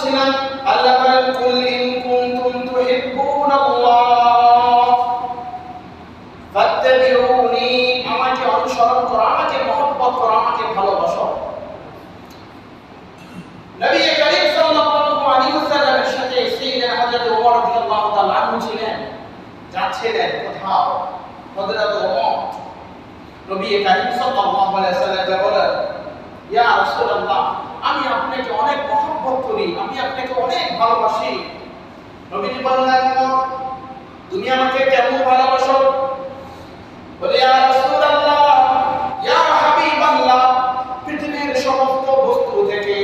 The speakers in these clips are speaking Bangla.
বলছিলেন আল্লাহ বলেন কুল ইন কুনতুম তুহিব্বুনাল্লাহ ফাত্তাবিউনি, আমাকে অনুসরণ করো, আমাকে মহব্বত করো, আমাকে ভালোবাসো। নবী করিম সাল্লাল্লাহু আলাইহি ওয়াসাল্লামের সাথে সাইয়েদনা হযরত ওমর রাদিয়াল্লাহু তাআলা আনহু ছিলেন, যাচ্ছিলেন কোথাও। হযরত ওমর নবী করিম সাল্লাল্লাহু আলাইহি ওয়াসাল্লামকে বলেন, ইয়া রাসূলুল্লাহ, আমি আপনাকে অনেক মহব্বত করি, আমি আপনাকে অনেক ভালোবাসি। নবীজি বললেন, তুমি আমাকে কেমন ভালোবাসো? বলে, ইয়া রাসূলুল্লাহ, ইয়া হাবিবাল্লাহ, পৃথিবীর সমস্ত বস্তু থেকে,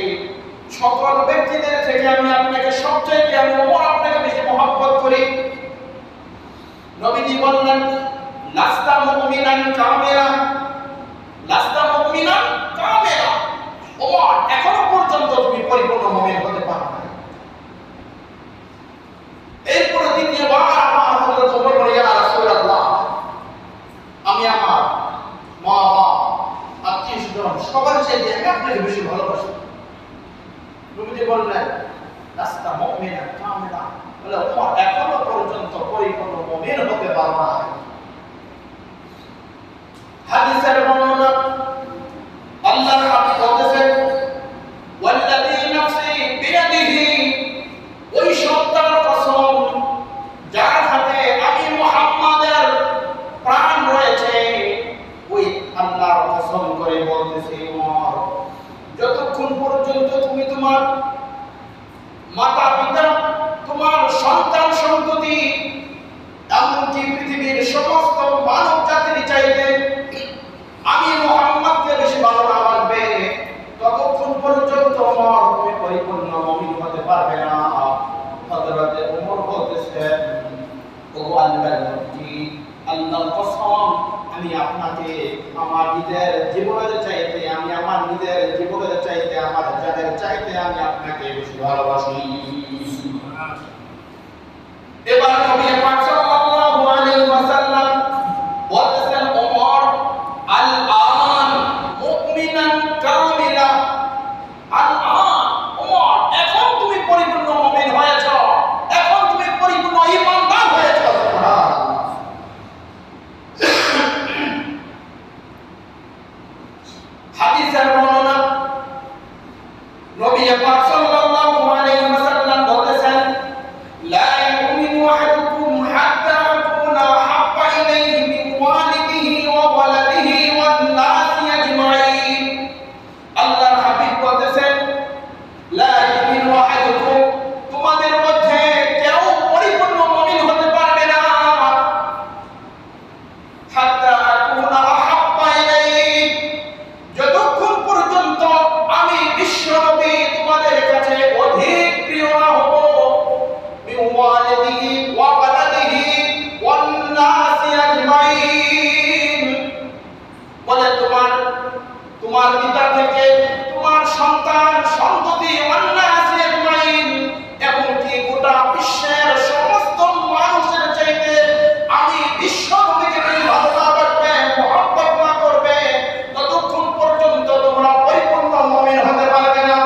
সকল ব্যক্তিদের থেকে আমি আপনাকে সবচেয়ে আমি ওমর আপনাকে বেশি মহব্বত করি। নবীজি বললেন, লাস্তা মুমিনান কামিলা, লাস্তা মুমিনান কামিলা, ওমর এখনো পর্যন্ত তুমি পরিপূর্ণ মুমিন হতে পারো না। এরপর দ্বিতীয়বার আমার হযরত ওমর বলে, ইয়া রাসূলুল্লাহ, আমি আমার মা বাবা আত্মীয়স্বজন সবার চাইতে আমি আপনাকে বেশি ভালোবাসি। নবীজি বললেন, লাস্তা মুমিনান কামিলা, বলে ওমর এখনো পর্যন্ত পরিপূর্ণ মুমিন হতে পারো না। হাদিসের বর্ণনা আল্লাহর হাবিব বলেছেন, ওয়াল্লাযী নাফসি বিয়াদিহি, ওই সত্তার কসম যার হাতে আমি মুহাম্মাদের প্রাণ রয়েছে, ওই আল্লাহর কসম করে বলতেছি, ওমর যতক্ষণ পর্যন্ত তুমি তোমার মাতা পিতা, তোমার সন্তান সন্ততি, এমনকি পৃথিবীর সমস্ত মানব জাতির চাইতে আমি মুহাম্মদকে বেশি ভালো না বাসবে, ততক্ষণ পর্যন্ত ওমর তুমি পরিপূর্ণ মুমিন হতে পারবে না। হযরত ওমর বলতেছেন, ওগো আল্লাহর নবী, আল্লাহর কসম, আমি আপনাকে আমার নিজের জীবনের চাইতে, আমি আমার নিজের জীবনের চাইতে, আমার জানের চাইতে আমি আপনাকে বেশি ভালোবাসি। এবার নবী পাক সাল্লাল্লাহু আলাইহি ওয়াসাল্লাম বলতেছেন, ওমর আল-আন মুমিনান কামিলা, আল-আন, ওমর এখন তুমি পরিপূর্ণ মুমিন হয়েছো, এখন তুমি পরিপূর্ণ ঈমানদার হয়েছো। হাদিসের বর্ণনা নবী পাক সাল্লাল্লাহু আলাইহি ওয়াসাল্লাম বলতেছেন, লা ইউমিনু আহাদুকুম হাত্তা আকুনা হাব্বা ইলাইহি মিন ওয়ালিদিহি ওয়া ওয়ালাদিহি ওয়ান নাসি আজমাইন। আল্লাহর হাবিব বলতেছেন, লা ইউমিনু আহাদুকুম, তোমাদের মধ্যে কেউ পরিপূর্ণ মুমিন হতে পারবে না, হাত্তা আকুনা হাব্বা ইলাইহি, যতক্ষণ পর্যন্ত আমি বিশ্বনবী তোমাদের কাছে অধিক প্রিয় না হব, মিন ওয়ালিদিহি ওয়া ওয়ালাদিহি ওয়ান নাসি আজমাইন, বলে তোমার পিতা থেকে, তোমার সন্তান সন্ততি, ওয়ান নাসি আজমাইন, এমনকি গোটা বিশ্বের সমস্ত মানুষের চাইতে আমি বিশ্বনবীকে বেশি ভালো না বাসবে, মহব্বত না করবে, ততক্ষণ পর্যন্ত তোমরা পরিপূর্ণ মুমিন হতে পারবে না।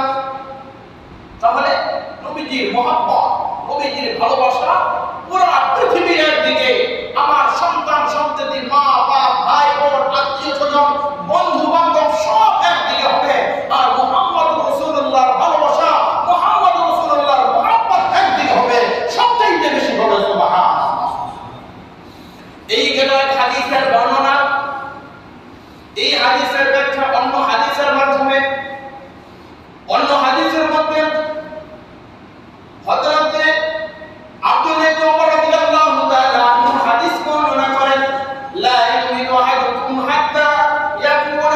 তাহলে নবীজির মহব্বত, নবীজির ভালোবাসা পুরো পৃথিবীর একদিকে, আমার সন্তান সন্ততি, মা বাপ ভাই বোন আত্মীয়স্বজন বন্ধু বান্ধব সব একদিকে হবে, আর মুহাম্মদ রাসূলুল্লাহর ভালোবাসা, মুহাম্মদ রাসূলুল্লাহর মহব্বত একদিকে হবে, সবচেয়ে বেশি হবে। সুবহানাল্লাহ। এই গেল এক হাদিসের বর্ণনা। এই হাদিসের ব্যাখ্যা অন্য হাদিসের মাধ্যমে, অন্য হাদিসের মধ্যে হযরত আব্দুল্লাহ ইবনে ওমর রাদিয়াল্লাহু তাআলা আনহু হাদিস বর্ণনা করেন, লা ইউমিনু আহাদুকুম হাত্তা ইয়াকুনা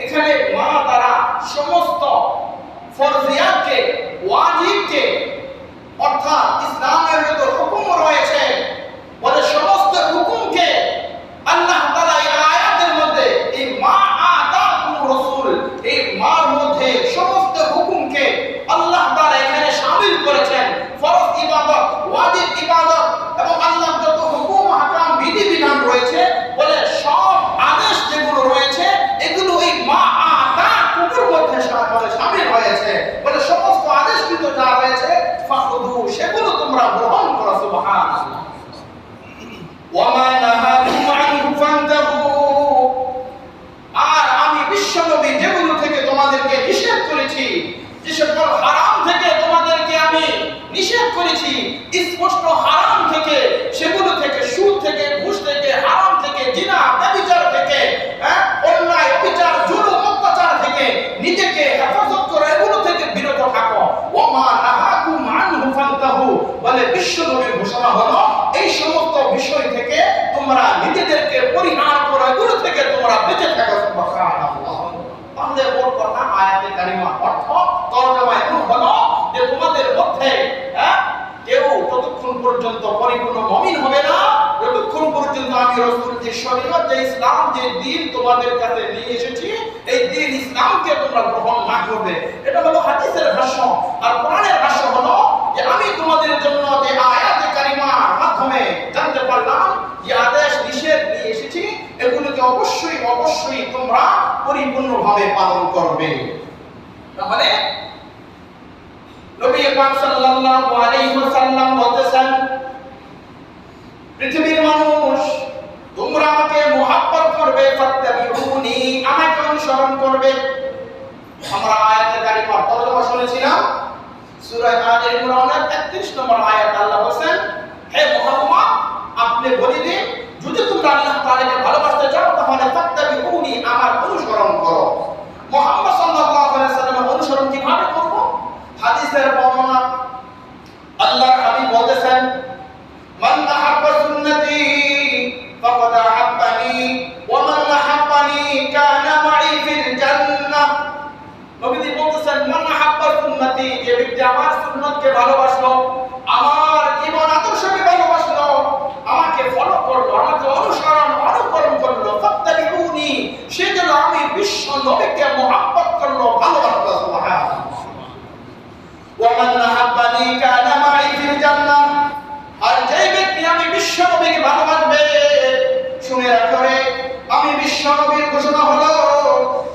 এখানে মা দ্বারা সমস্ত ফরজিয়াতকে, ওয়াজিবকে, অর্থাৎ ইসলামের যত হুকুম রয়েছে বলে সমস্ত হুকুমকে আল্লাহ তাআলা এই আয়াতের মধ্যে এই মা আতাকুম রাসূল, এই মার মধ্যে সমস্ত হুকুমকে আল্লাহ তাআলা এখানে শামিল করেছেন। ফরজ ইবাদত, ওয়াজিব ইবাদত এবং আল্লাহর যত হুকুম হাকাম বিধিবিধান রয়েছে বলে সব আদেশ যেগুলো রয়েছে এগুলো এই মা আতাকুমের মধ্যে শামিল হয়েছে। বলে সমস্ত আদেশকৃত যা রয়েছে ফাখুদু, সেগুলো তোমরা গ্রহণ করো। সুবহানাল্লাহ। ওয়ামা নাহাকুম আনহু ফান্তাহু, আর আমি বিশ্বনবী যেগুলো থেকে তোমাদেরকে নিষেধ করেছি, যে সকল হারাম থেকে তোমাদেরকে আমি নিষেধ করেছি, স্পষ্ট হারাম থেকে, সেগুলো থেকে সুদ থেকে, ঘুষ থেকে, হারাম থেকে, জিনা, ব্যভিচার থেকে, অন্যায়, অবিচার, জুলুম, অত্যাচার থেকে নিজেকে হেফাজত করো, এগুলো থেকে বিরত থাকো। ওয়ামা নাহাকুম আনহু ফান্তাহু, বলে বিশ্বনবীর ঘোষণা হলো এই সমস্ত বিষয় থেকে তোমরা নিজেদেরকে পরিহার করো, এগুলো থেকে তোমরা বেঁচে থাকো। সুবহানাল্লাহ। তাহলে মোট কথা আয়াতে কারিমা অর্থ তরজমা এমন হলো যে তোমাদের মধ্যে কেউ ততক্ষণ পর্যন্ত পরিপূর্ণ মুমিন হবে না যতক্ষণ পর্যন্ত আমি রাসূল যে শরীয়ত, যে ইসলাম, যে দ্বীন তোমাদের কাছে নিয়ে এসেছি এই দ্বীন ইসলামকে তোমরা গ্রহণ না করবে। এটা হলো হাদিসের ভাষ্য। আর কোরআনের ভাষ্য হলো যে আমি তোমাদের জন্য যে আয়াতে কারিমার মাধ্যমে জানতে পারলাম যে আদেশ নিষেধ নিয়ে এসেছি এগুলোকে অবশ্যই অবশ্যই তোমরা পরিপূর্ণভাবে পালন করবে। তাহলে নবী পাক সাল্লাল্লাহু আলাইহি ওয়াসাল্লাম বলতেছেন, পৃথিবীর মানুষ তোমরা আমাকে মুহাব্বত করবে, ফাত্তাবিউনি, আমাকে অনুসরণ করবে। আমরা আয়াতে কারিমার তরজমা শুনেছিলাম সূরা আলে ইমরানের 33 নম্বর আয়াত। আল্লাহ বলেন, হে মুহাম্মদ আপনি বলে দিন যদি তোমরা আল্লাহ তাআলাকে ভালোবাসতে চাও তাহলে ফাত্তাবিউনি, আমার অনুসরণ করো। মুহাম্মদ সাল্লাল্লাহু আলাইহি ওয়াসাল্লামের অনুসরণ কিভাবে করব? হাদিসের বর্ণনা আল্লাহর হাবিব বলেছেন, মান আহাব্বা সুন্নতি ফাকাদ আহাব্বানি ওয়া মান আহাব্বানি কানা মাই ফিল জান্নাহ। নবীজি বলেছেন, মান আহাব্বা সুন্নতি, যে ব্যক্তি আমার সুন্নতকে ভালোবাসলো, আমার জীবন আদর্শকে ভালোবাসলো, আমাকে ফলো করলো, আমাকে অনুকরণ করলো, ফাত্তাবিউনি, সে যেন আমি বিশ্ব নবীকে মুহাব্বত করলো, ভালোবাসলো। সুবহানাল্লাহ। ওয়া মান আহাব্বানি কানা মাই ফিল জান্নাহ, আর যে ব্যক্তি আমি বিশ্ব নবীকে ভালোবাসবে, শুনে রাখো রে, আমি বিশ্ব নবীর ঘোষণা হলো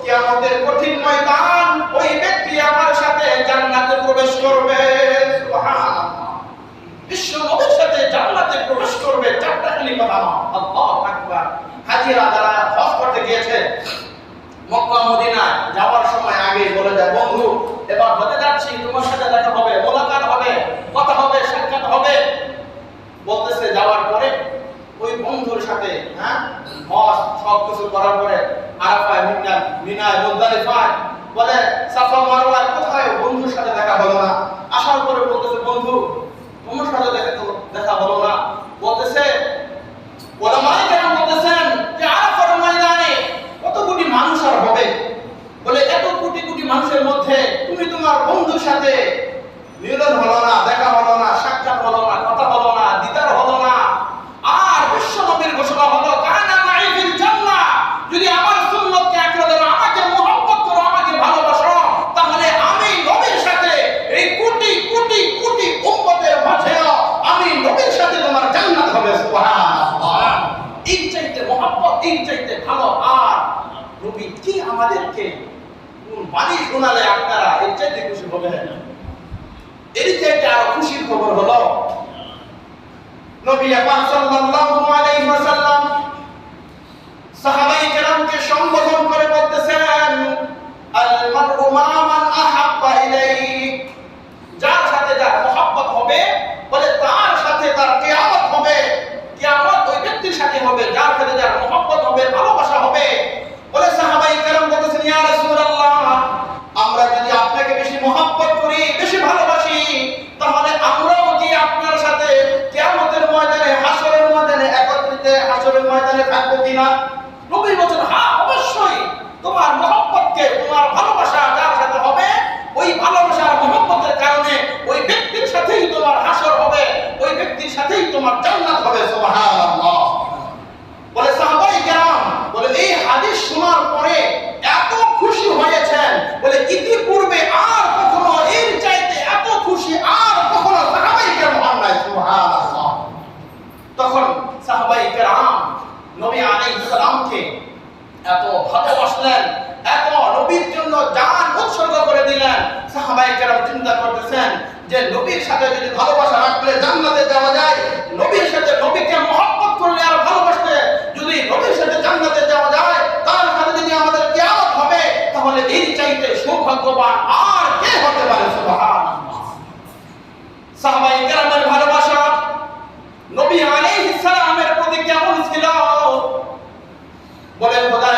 কিয়ামতের কঠিন ময়দান ওই ব্যক্তি আমার সাথে জান্নাতে প্রবেশ করবে। সুবহানাল্লাহ। বিশ্ব নবীর সাথে জান্নাতে প্রবেশ করবে, চারটা কালিমা নাম আল্লাহু আকবার। হাজিরা যারা হজ করতে গিয়েছে মক্কা মদিনা যাওয়ার সময় আগে বলে যায়, বন্ধু এবার হতে যাচ্ছি, তোমার সাথে দেখা হবে, মোলাকাত হবে, কথা হবে, সাক্ষাৎ হবে। বলতেছে যাওয়ার পরে ওই বন্ধুর সাথে হজ সব কিছু করার পরে আরাফায়, মিনায়, মুজদালিফায় বলে সাফা মারওয়ায় কোথায় বন্ধুর সাথে দেখা হলো না। আসার পরে বলতেছে, বন্ধু তোমার সাথে দেখা হলো না। বলতেছে ওলামায়ে কেরাম বলতেছেন যে আরাফার ময়দানে কত কোটি মানুষ আর হবে, বলে এত কোটি কোটি মানুষের মধ্যে তুমি তোমার বন্ধুর সাথে মিলন হলো না, দেখা হলো না, সাক্ষাৎ হলো না, কথা হলো না, দিদার হলো না। আর বিশ্ব নবীর ঘোষণা হলো কানা মাই ফিল জান্নাহ, যদি আমার সুন্নতকে আঁকড়ে ধরো, আমাকে মুহাব্বত করো, আমাকে ভালোবাসো, তাহলে আমি নবীর সাথে এই কোটি কোটি কোটি উম্মতের মাঝেও আমি নবীর সাথে তোমার জান্নাত হবে। সুবহানাল্লাহ। এই চাইতে মুহাব্বত, এই চাইতে ভালো আর নবী কি আমাদেরকে কোন বাণী শোনালে আপনারা এর চাইতে খুশি হবে না? এর চাইতে আরো খুশির খবর হলো নবী পাক সাল্লাল্লাহু আলাইহি ওয়াসাল্লাম সাহাবায়ে কেরামকে সম্বোধন করে বলতেছেন, আল মারউ মা মান আহাব্বা ইলাইহি, যার সাথে যার মুহাব্বত হবে বলে তার সাথে তার কিয়ামত হবে। কিয়ামত ওই ব্যক্তির সাথে হবে যার সাথে যার মুহাব্বত হবে, ভালোবাসা হবে। বলে সাহাবায়ে কেরাম বলতেছেন, ইয়া রাসূলুল্লাহ আমরা যদি আপনাকে বেশি মুহাব্বত করি, বেশি ভালোবাসি, তাহলে আমরাও কি আপনার সাথে কিয়ামতের ময়দানে, হাসরের ময়দানে একত্রিত হাসরের ময়দানে থাকবো কিনা? নবী বলেন, হ্যাঁ অবশ্যই তোমার জান্নাত হবে। সুবহানাল্লাহ। বলে সাহাবায়ে কেরাম বলে এই হাদিস শোনার পরে এত খুশি হয়েছেন, বলে ইতিপূর্বে আর কখনো এর চাইতে এত খুশি আর কখনো সাহাবায়ে কেরাম হন নাই। সুবহানাল্লাহ। তখন সাহাবায়ে কেরাম নবী আলাইহিস সালামকে এত ভালোবাসলেন, এত নবীর জন্য জান উৎসর্গ করে দিলেন। সাহাবায়ে কেরাম চিন্তা করতেছেন যে নবীর সাথে যদি ভালোবাসা রাখলে জান্নাতে যাওয়া যায়, নবীর সাথে নবীকে মহব্বত করলে আর ভালোবাসলে যদি নবীর সাথে জান্নাতে যাওয়া যায়, তার সাথে যদি আমাদের কিয়ামত হবে, তাহলে এর চাইতে সৌভাগ্যবান আর কে হতে পারে। সুবহানাল্লাহ। সাহাবায়ে কেরামের ভালোবাসা নবী আলাইহিস সালামের প্রতি কেমন ছিল? বলে খোদার